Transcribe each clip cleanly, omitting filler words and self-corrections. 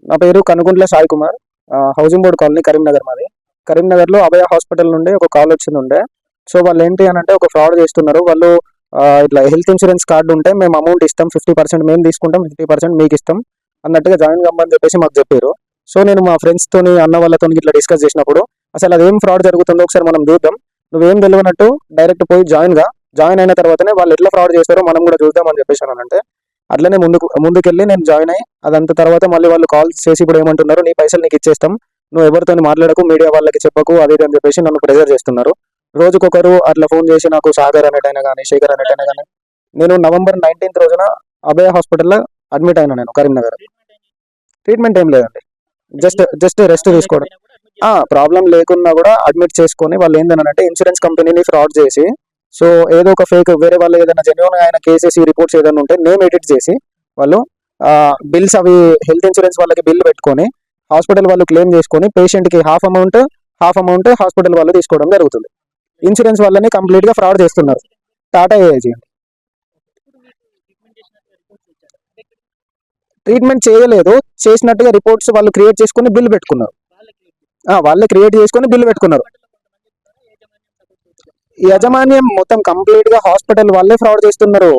నా పేరు Kanuguntla Sai Kumar. Housing board colony, Karimnagar మాది. కరీంనగర్లో అభయ హాస్పిటల్ నుండి ఒక కాల్ వచ్చింది. సో వాళ్ళు ఏంటి అని అంటే ఒక ఫ్రాడ్ చేస్తున్నారు. వాళ్ళు ఇట్లా హెల్త్ ఇన్సూరెన్స్ కార్డు ఉంటే మేము అమౌంట్ ఇస్తాం, 50% మేము తీసుకుంటాం, 50% మీకు ఇస్తాం అన్నట్టుగా జాయిన్ కమ్మని చెప్పేసి మాకు చెప్పారు. సో నేను మా ఫ్రెండ్స్ తోని, అన్న వాళ్ళతో ఇట్లా డిస్కస్ చేసినప్పుడు అసలు అదేం ఫ్రాడ్ జరుగుతుందో ఒకసారి మనం చూద్దాం, నువ్వేం తెలియనట్టు డైరెక్ట్ పోయి జాయిన్ అయిన తర్వాతనే వాళ్ళు ఎట్లా ఫ్రాడ్ చేస్తారో మనం కూడా చూద్దాం అని చెప్పేసి అంటే అట్లనే ముందుకెళ్ళి నేను జాయిన్ అయ్యి అదంతా తర్వాత మళ్ళీ వాళ్ళు కాల్ చేసి ఇప్పుడు ఏమంటున్నారు, నీ పైసలు నీకు ఇచ్చేస్తాం, నువ్వు ఎవరితో మాట్లాడకు, మీడియా వాళ్ళకి చెప్పకు, అది అని చెప్పేసి నన్ను ప్రెజర్ చేస్తున్నారు. రోజుకొకరు అట్లా ఫోన్ చేసి నాకు సాగర్ అనేటైనా కానీ, శేఖర్ అనేటైనా కానీ. నేను నవంబర్ 19th రోజున అభయ హాస్పిటల్లో అడ్మిట్ అయినా. నేను కరీంనగర్. ట్రీట్మెంట్ ఏం లేదండి, జస్ట్ రెస్ట్ తీసుకోవడం. ప్రాబ్లం లేకున్నా కూడా అడ్మిట్ చేసుకొని వాళ్ళు ఏంటంటే ఇన్సూరెన్స్ కంపెనీని ఫ్రాడ్ చేసి, సో ఏదో ఒక ఫేక్ వేరే వాళ్ళు ఏదైనా జెన్యున్ ఆయన కేసెస్ రిపోర్ట్స్ ఏదైనా ఉంటే నేమ్ ఎడిట్ చేసి వాళ్ళు బిల్స్ అవి హెల్త్ ఇన్సూరెన్స్ వాళ్ళకి బిల్ పెట్టుకొని హాస్పిటల్ వాళ్ళు క్లెయిమ్ చేసుకొని పేషెంట్కి హాఫ్ అమౌంట్ హాస్పిటల్ వాళ్ళు తీసుకోవడం జరుగుతుంది. ఇన్సూరెన్స్ వాళ్ళని కంప్లీట్గా ఫ్రాడ్ చేస్తున్నారు. టాటా ఏఐజీ ట్రీట్మెంట్ చేయలేదు, చేసినట్టుగా రిపోర్ట్స్ వాళ్ళు క్రియేట్ చేసుకుని బిల్ పెట్టుకున్నారు. వాళ్ళే క్రియేట్ చేసుకుని బిల్ పెట్టుకున్నారు. యాజమాన్యం మొత్తం కంప్లీట్ గా హాస్పిటల్ వాళ్ళే ఫ్రాడ్ చేస్తున్నారు.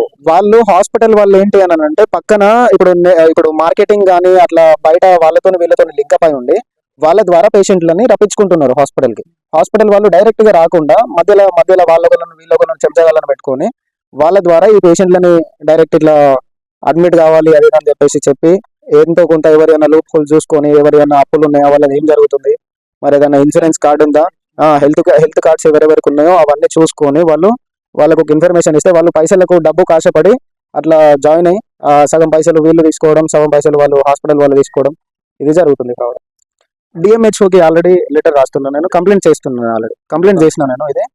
హాస్పిటల్ వాళ్ళు ఏంటి అని అంటే పక్కన ఇప్పుడు మార్కెటింగ్ కానీ అట్లా బయట వీళ్ళతో లింక్ అయి ఉండి వాళ్ళ ద్వారా పేషెంట్లని రప్పించుకుంటున్నారు హాస్పిటల్ కి. హాస్పిటల్ వాళ్ళు డైరెక్ట్ గా రాకుండా మధ్యలో వీళ్ళొకలను చెంచగాలను పెట్టుకొని వాళ్ళ ద్వారా ఈ పేషెంట్లని డైరెక్ట్ ఇట్లా అడ్మిట్ కావాలి అది అని చెప్పి ఎంతో కొంత ఎవరైనా లూప్ హోల్ చూసుకొని ఎవరైనా అప్పులు ఉన్నాయా, వాళ్ళది ఏం జరుగుతుంది, మరి ఏదైనా ఇన్సూరెన్స్ కార్డు ఉందా, హెల్త్ కార్డ్స్ ఎవరెవరికి ఉన్నాయో అవన్నీ చూసుకొని వాళ్ళకు ఒక ఇన్ఫర్మేషన్ ఇస్తే వాళ్ళు పైసలకు డబ్బు కాశపడి అట్లా జాయిన్ అయ్యి సగం పైసలు వీళ్ళు తీసుకోవడం, సగం పైసలు వాళ్ళు హాస్పిటల్ వాళ్ళు తీసుకోవడం, ఇది జరుగుతుంది కావడం. డిఎంహెచ్ఓకి ఆల్రెడీ లెటర్ రాస్తున్నాను, నేను కంప్లైంట్ చేస్తున్నాను. ఆల్రెడీ కంప్లైంట్ చేసిన నేను ఇదే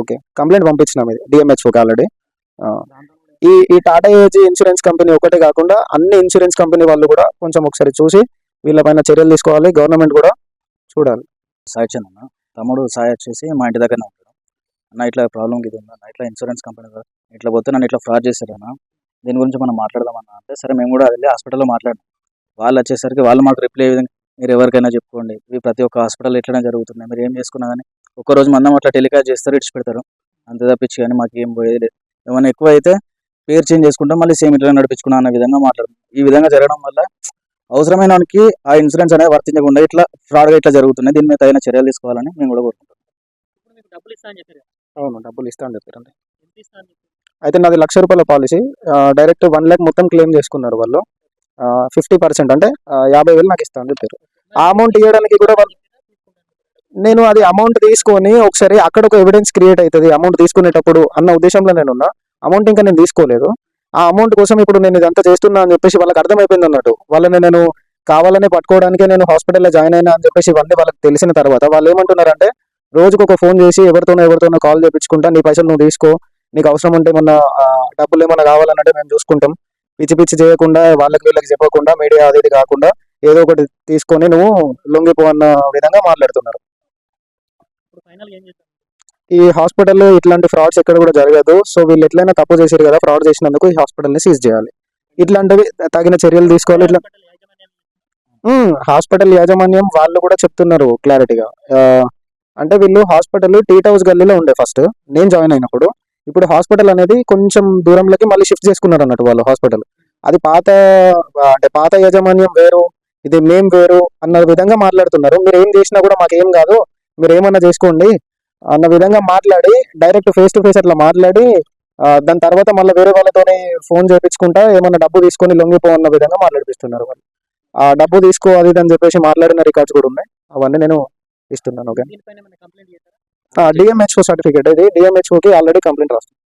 ఓకే కంప్లైంట్ పంపించినాం ఇది డిఎంహెచ్ఓకి ఆల్రెడీ. ఈ టాటా ఏజీ ఇన్సూరెన్స్ కంపెనీ ఒకటే కాకుండా అన్ని ఇన్సూరెన్స్ కంపెనీ వాళ్ళు కూడా కొంచెం ఒకసారి చూసి వీళ్ళపైన చర్యలు తీసుకోవాలి. గవర్నమెంట్ కూడా చూడాలి. సాయచంద్ అన్న తమ్ముడు సాయి వచ్చేసి మా ఇంటి దగ్గరనే ఉంటాడు. అన్న ఇట్లా ప్రాబ్లం ఇది ఉందన్న, ఇట్లా ఇన్సూరెన్స్ కంపెనీ ఇట్లా పోతే నన్ను ఇట్లా ఫ్రాడ్ చేశారన్న, దీని గురించి మనం మాట్లాడదామన్నా అంటే సరే మేము కూడా వెళ్ళి హాస్పిటల్లో మాట్లాడాం. వాళ్ళు వచ్చేసరికి వాళ్ళు మాకు రిప్లై విధంగా మీరు ఎవరికైనా చెప్పుకోండి, ఇవి ప్రతి ఒక్క హాస్పిటల్ ఇట్లనే జరుగుతున్నాయి, మీరు ఏం చేసుకున్నా కానీ ఒక్కరోజు మందం అట్లా టెలికాస్ట్ చేస్తారు, ఇడిచి పెడతారు, అంతే తప్పించి కానీ మాకు ఏం పోయేది లేదు. ఏమైనా ఎక్కువ అయితే పేరు చేంజ్ చేసుకుంటాం, మళ్ళీ సేమ్ ఇట్లా నడిపించుకున్నా అన్న విధంగా మాట్లాడుతున్నాం. ఈ విధంగా జరగడం వల్ల అవసరమైన వానికి ఆ ఇన్సూరెన్స్ అనేది వర్తించకుండా ఇట్లా ఫ్రాడ్గా ఇట్లా జరుగుతున్నాయి. దీని మీద తగిన చర్యలు తీసుకోవాలని మేము కూడా కోరుకుంటాం. అవును, డబ్బులు ఇస్తా అని చెప్పారండి. అయితే నాది ₹1,00,000 పాలసీ. డైరెక్ట్ 1 lakh మొత్తం క్లెయిమ్ చేసుకున్నారు వాళ్ళు. 50% అంటే 50,000 నాకు ఇస్తా అని చెప్పారు. ఆ అమౌంట్ ఇవ్వడానికి కూడా నేను అది అమౌంట్ తీసుకొని ఒకసారి అక్కడ ఒక ఎవిడెన్స్ క్రియేట్ అవుతుంది అమౌంట్ తీసుకునేటప్పుడు అన్న ఉద్దేశంలో నేనున్నా. అమౌంట్ ఇంకా నేను తీసుకోలేదు. ఆ అమౌంట్ కోసం ఇప్పుడు నేను ఇదంతా చేస్తున్నా అని చెప్పేసి వాళ్ళకి అర్థమైపోయింది అన్నట్టు. వాళ్ళని నేను కావాలనే పట్టుకోవడానికే నేను హాస్పిటల్లో జాయిన్ అయినా అని చెప్పేసి ఇవన్నీ వాళ్ళకి తెలిసిన తర్వాత వాళ్ళు ఏమంటున్నారంటే రోజుకు ఒక ఫోన్ చేసి ఎవరితోనో కాల్ చేయించుకుంటా, నీ పైసలు నువ్వు తీసుకో, నీకు అవసరం ఉంటే ఏమన్నా డబ్బులు ఏమన్నా కావాలన్నట్టే మేము చూసుకుంటాం, పిచ్చి చేయకుండా వీళ్ళకి చెప్పకుండా మీడియా అది కాకుండా ఏదో ఒకటి తీసుకొని నువ్వు లొంగిపో అన్న విధంగా మాట్లాడుతున్నారు. ఈ హాస్పిటల్లో ఇట్లాంటి ఫ్రాడ్స్ ఎక్కడ కూడా జరగదు. సో వీళ్ళు ఎట్లయినా తప్పు చేశారు కదా, ఫ్రాడ్ చేసినందుకు ఈ హాస్పిటల్ని సీజ్ చేయాలి, ఇట్లాంటివి తగిన చర్యలు తీసుకోవాలి. ఇట్లా హాస్పిటల్ యాజమాన్యం వాళ్ళు కూడా చెప్తున్నారు క్లారిటీగా. అంటే వీళ్ళు హాస్పిటల్ టీట్ హౌస్ గల్లీలో ఉండే ఫస్ట్ నేను జాయిన్ అయినప్పుడు. ఇప్పుడు హాస్పిటల్ అనేది కొంచెం దూరంలోకి మళ్ళీ షిఫ్ట్ చేసుకున్నారు అన్నట్టు వాళ్ళు హాస్పిటల్. అది పాత యాజమాన్యం వేరు, ఇది మేం వేరు అన్న విధంగా మాట్లాడుతున్నారు. మీరు ఏం చేసినా కూడా మాకేం కాదు, మీరు ఏమన్నా చేసుకోండి అన్న విధంగా మాట్లాడి డైరెక్ట్ ఫేస్ టు ఫేస్ అట్లా మాట్లాడి దాని తర్వాత మళ్ళీ వేరే వాళ్ళతోనే ఫోన్ చేయించుకుంటా ఏమన్నా డబ్బు తీసుకొని లొంగిపో అన్న విధంగా మాట్లాడిపిస్తున్నారు వాళ్ళు. ఆ డబ్బు తీసుకో అది అని చెప్పేసి మాట్లాడిన రికార్డ్స్ కూడా ఉన్నాయి, అవన్నీ నేను ఇస్తున్నాను. ఓకే, డిఎంహెచ్ఓ సర్టిఫికేట్ ఇది డిఎంహెచ్ఓకి ఆల్రెడీ కంప్లైంట్ రాస్తాను.